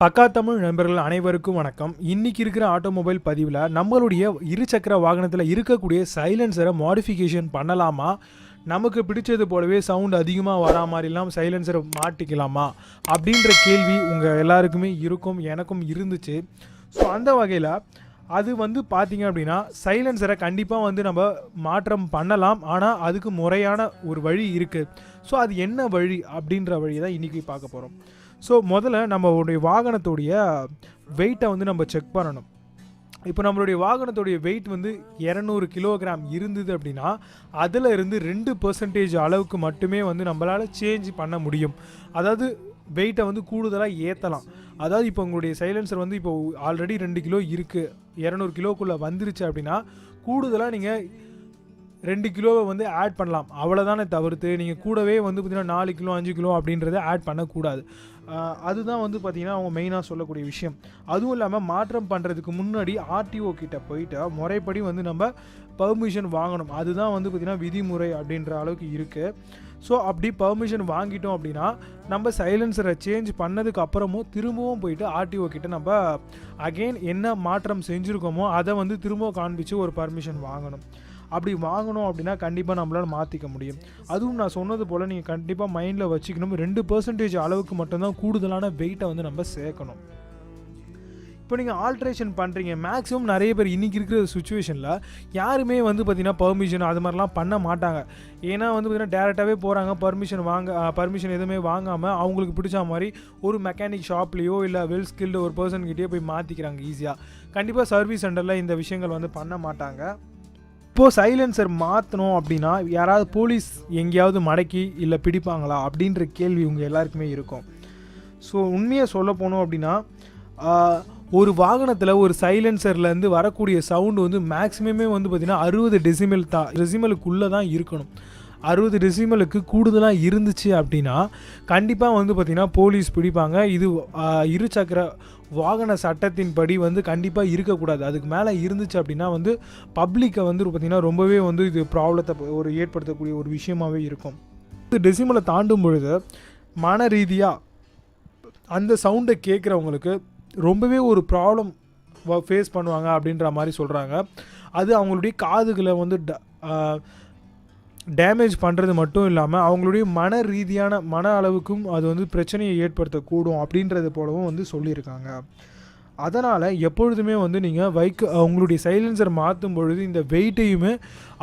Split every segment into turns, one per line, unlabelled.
பக்கா தமிழ் நண்பர்கள் அனைவருக்கும் வணக்கம். இன்னைக்கு இருக்கிற ஆட்டோமொபைல் பதிவில் நம்மளுடைய இருசக்கர வாகனத்தில் இருக்கக்கூடிய சைலன்சரை மாடிஃபிகேஷன் பண்ணலாமா, நமக்கு பிடிச்சது போலவே சவுண்ட் அதிகமாக வரா மாதிரிலாம் சைலன்சரை மாட்டிக்கலாமா அப்படின்ற கேள்வி உங்கள் எல்லாருக்குமே இருக்கும், எனக்கும் இருந்துச்சு. ஸோ அந்த வகையில் அது பார்த்தீங்க அப்படின்னா சைலன்சரை கண்டிப்பாக நம்ம மாற்றம் பண்ணலாம். ஆனால் அதுக்கு முறையான ஒரு வழி இருக்குது. ஸோ அது என்ன வழி அப்படின்ற வழி தான் இன்றைக்கி பார்க்க போகிறோம். ஸோ முதல்ல நம்மளுடைய வாகனத்துடைய வெயிட்டை நம்ம செக் பண்ணணும். இப்போ நம்மளுடைய வாகனத்துடைய வெயிட் 200 கிலோகிராம் இருந்தது அப்படின்னா அதில் இருந்து 2% அளவுக்கு மட்டுமே நம்மளால் சேஞ்ச் பண்ண முடியும். அதாவது வெயிட்டை கூடுதலாக ஏற்றலாம். அதாவது இப்போ உங்களுடைய சைலன்சர் இப்போ ஆல்ரெடி 2 கிலோ இருக்குது, 200 கிலோக்குள்ளே வந்துருச்சு அப்படின்னா கூடுதலாக நீங்கள் 2 கிலோவை ஆட் பண்ணலாம். அவ்வளோதானே தவிர்த்து நீங்கள் கூடவே பார்த்தீங்கன்னா 4 கிலோ 5 கிலோ அப்படின்றத ஆட் பண்ணக்கூடாது. அதுதான் பார்த்தீங்கன்னா அவங்க மெயினாக சொல்லக்கூடிய விஷயம். அதுவும் இல்லாமல் மாற்றம் பண்ணுறதுக்கு முன்னாடி ஆர்டிஓ கிட்ட போயிட்டு முறைப்படி நம்ம பர்மிஷன் வாங்கணும். அதுதான் பார்த்திங்கன்னா விதிமுறை அப்படின்ற அளவுக்கு இருக்குது. ஸோ அப்படி பர்மிஷன் வாங்கிட்டோம் அப்படின்னா நம்ம சைலன்சரை சேஞ்ச் பண்ணதுக்கு அப்புறமும் திரும்பவும் போயிட்டு ஆர்டிஓ கிட்ட நம்ம அகெயின் என்ன மாற்றம் செஞ்சுருக்கோமோ அதை திரும்பவும் காண்பிச்சு ஒரு பர்மிஷன் வாங்கணும். அப்படி வாங்கணும் அப்படின்னா கண்டிப்பாக நம்மளால் மாற்றிக்க முடியும். அதுவும் நான் சொன்னது போல் நீங்கள் கண்டிப்பாக மைண்டில் வச்சுக்கணும், 2% அளவுக்கு மட்டும்தான் கூடுதலான வெயிட்டை நம்ம சேர்க்கணும். இப்போ நீங்கள் ஆல்ட்ரேஷன் பண்ணுறீங்க, மேக்ஸிமம் நிறைய பேர் இன்றைக்கி இருக்கிற சுச்சுவேஷனில் யாருமே பார்த்திங்கன்னா பர்மிஷன் அது மாதிரிலாம் பண்ண மாட்டாங்க. ஏன்னா பார்த்திங்கன்னா டேரெக்டாகவே போகிறாங்க, பர்மிஷன் எதுவுமே வாங்காமல் அவங்களுக்கு பிடிச்ச மாதிரி ஒரு மெக்கானிக் ஷாப்லேயோ இல்லை வெல் ஸ்கில்டு ஒரு பர்சன்கிட்டயோ போய் மாற்றிக்கிறாங்க ஈஸியாக. கண்டிப்பாக சர்வீஸ் சென்டரில் இந்த விஷயங்கள் பண்ண மாட்டாங்க. இப்போது சைலன்சர் மாற்றணும் அப்படின்னா யாராவது போலீஸ் எங்கேயாவது மடக்கி இல்லை பிடிப்பாங்களா அப்படின்ற கேள்வி உங்கள் எல்லாருக்குமே இருக்கும். ஸோ உண்மையை சொல்ல போனோம் அப்படின்னா ஒரு வாகனத்தில் ஒரு சைலன்சர்லேருந்து வரக்கூடிய சவுண்டு மேக்ஸிமமே பார்த்திங்கன்னா 60 டெசிமலுக்குள்ளே தான் இருக்கணும். 60 டெசிமலுக்கு கூடுதலாக இருந்துச்சு அப்படின்னா கண்டிப்பாக பார்த்திங்கன்னா போலீஸ் பிடிப்பாங்க. இது இருசக்கர வாகன சட்டத்தின்படி கண்டிப்பாக இருக்கக்கூடாது. அதுக்கு மேலே இருந்துச்சு அப்படின்னா பப்ளிக்கை பார்த்திங்கன்னா ரொம்பவே இது ப்ராப்ளத்தை ஒரு ஏற்படுத்தக்கூடிய ஒரு விஷயமாகவே இருக்கும். டெசிமலை தாண்டும் பொழுது மன ரீதியாக அந்த சவுண்டை கேட்குறவங்களுக்கு ரொம்பவே ஒரு ப்ராப்ளம் ஃபேஸ் பண்ணுவாங்க அப்படின்ற மாதிரி சொல்கிறாங்க. அது அவங்களுடைய காதுகளை டேமேஜ் பண்ணுறது மட்டும் இல்லாமல் அவங்களுடைய மன அளவுக்கும் அது பிரச்சனையை ஏற்படுத்தக்கூடும் அப்படின்றது போலவும் சொல்லியிருக்காங்க. அதனால் எப்பொழுதுமே நீங்கள் உங்களுடைய சைலன்சர் மாற்றும் பொழுது இந்த வெயிட்டையுமே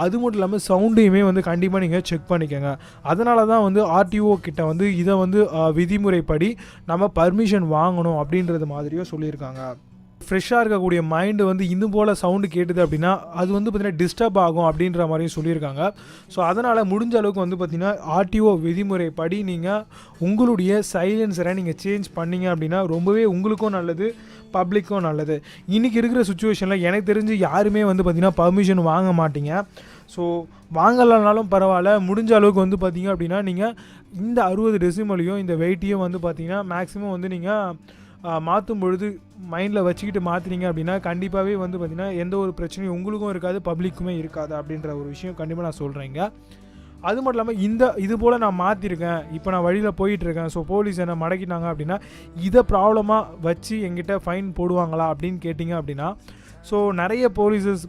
அது மட்டும் இல்லாமல் சவுண்டையுமே கண்டிப்பாக நீங்கள் செக் பண்ணிக்கோங்க. அதனால தான் ஆர்டிஓ கிட்ட இதை விதிமுறைப்படி நம்ம பர்மிஷன் வாங்கணும் அப்படின்றது மாதிரியும் சொல்லியிருக்காங்க. ஃப்ரெஷ்ஷாக இருக்கக்கூடிய மைண்டு இன்னும் போல் சவுண்டு கேட்டுது அப்படின்னா அது பார்த்திங்கன்னா டிஸ்டர்ப் ஆகும் அப்படின்ற மாதிரியும் சொல்லியிருக்காங்க. ஸோ அதனால் முடிஞ்ச அளவுக்கு பார்த்திங்கன்னா ஆர்டிஓ விதிமுறைப்படி நீங்கள் உங்களுடைய சைலன்சரை நீங்கள் சேஞ்ச் பண்ணிங்க அப்படின்னா ரொம்பவே உங்களுக்கும் நல்லது, பப்ளிக்கும் நல்லது. இன்றைக்கி இருக்கிற சுச்சுவேஷனில் எனக்கு தெரிஞ்சு யாருமே பார்த்திங்கன்னா பர்மிஷன் வாங்க மாட்டீங்க. ஸோ வாங்கலைனாலும் பரவாயில்ல, முடிஞ்ச அளவுக்கு பார்த்திங்க அப்படின்னா நீங்கள் இந்த 60 டெசிமலையும் இந்த வெயிட்டையும் பார்த்திங்கன்னா மேக்ஸிமம் நீங்கள் மாற்றும் பொழுது மைண்டில் வச்சுக்கிட்டு மாற்றினீங்க அப்படின்னா கண்டிப்பாகவே பார்த்திங்கன்னா எந்த ஒரு பிரச்சனையும் உங்களுக்கும் இருக்காது, பப்ளிக்குமே இருக்காது அப்படின்ற ஒரு விஷயம் கண்டிப்பாக நான் சொல்கிறேங்க. அது மட்டும் இல்லாமல் இது போல் நான் மாற்றிருக்கேன், இப்போ நான் வழியில் போயிட்டுருக்கேன், ஸோ போலீஸ் என்ன மடக்கிட்டாங்க அப்படின்னா இதை ப்ராப்ளமாக வச்சு எங்கிட்ட ஃபைன் போடுவாங்களா அப்படின்னு கேட்டிங்க அப்படின்னா ஸோ நிறைய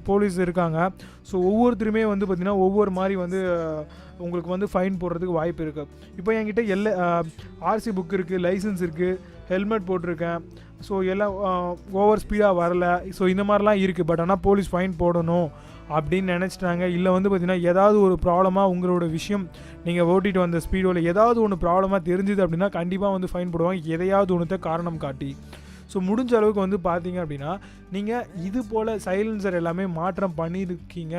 போலீஸ் இருக்காங்க. ஸோ ஒவ்வொருத்தருமே பார்த்திங்கன்னா ஒவ்வொரு மாதிரி உங்களுக்கு ஃபைன் போடுறதுக்கு வாய்ப்பு இருக்குது. இப்போ என்கிட்ட ஆர்சி புக் இருக்குது, லைசன்ஸ் இருக்குது, ஹெல்மெட் போட்டிருக்கேன், ஸோ எல்லாம் ஓவர் ஸ்பீடாக வரலை, ஸோ இந்த மாதிரிலாம் இருக்குது. பட் ஆனால் போலீஸ் ஃபைன் போடணும் அப்படின்னு நினச்சிட்டாங்க. இல்லை பார்த்திங்கன்னா ஏதாவது ஒரு ப்ராப்ளமாக உங்களோட விஷயம் நீங்கள் ஓட்டிகிட்டு வந்த ஸ்பீடோவில் ஏதாவது ஒன்று ப்ராப்ளமாக தெரிஞ்சுது அப்படின்னா கண்டிப்பாக ஃபைன் போடுவாங்க, எதையாவது ஒன்றுத்தை காரணம் காட்டி. ஸோ முடிஞ்ச அளவுக்கு பார்த்தீங்க அப்படின்னா நீங்கள் இது போல் சைலன்சர் எல்லாமே மாற்றம் பண்ணியிருக்கீங்க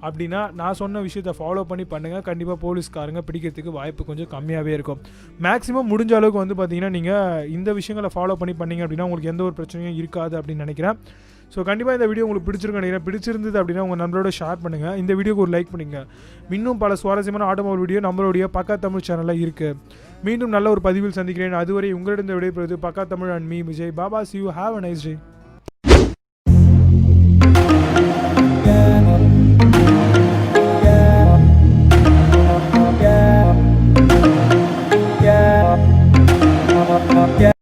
அப்படின்னா நான் சொன்ன விஷயத்தை ஃபாலோ பண்ணி பண்ணுங்கள். கண்டிப்பாக போலீஸ்காரங்க பிடிக்கிறதுக்கு வாய்ப்பு கொஞ்சம் கம்மியாகவே இருக்கும். மேக்ஸிமம் முடிஞ்ச அளவுக்கு பார்த்தீங்கன்னா நீங்கள் இந்த விஷயங்களை ஃபாலோ பண்ணிங்க அப்படின்னா உங்களுக்கு எந்த ஒரு பிரச்சனையும் இருக்காது அப்படின்னு நினைக்கிறேன். ஸோ கண்டிப்பாக இந்த வீடியோ உங்களுக்கு பிடிச்சிருந்தது அப்படின்னா உங்கள் நண்பரோட ஷேர் பண்ணுங்கள். இந்த வீடியோக்கு ஒரு லைக் பண்ணுங்கள். இன்னும் பல சுவாரஸ்யமான ஆட்டோமொபைல் வீடியோ நம்மளுடைய பக்கா தமிழ் சேனலில் இருக்குது. மீண்டும் நல்ல ஒரு பதிவில் சந்திக்கிறேன். அதுவரை உங்களிடம் விடைபெறுவது பக்கா Tamil and me Vijay. Baba, see you, have a nice day.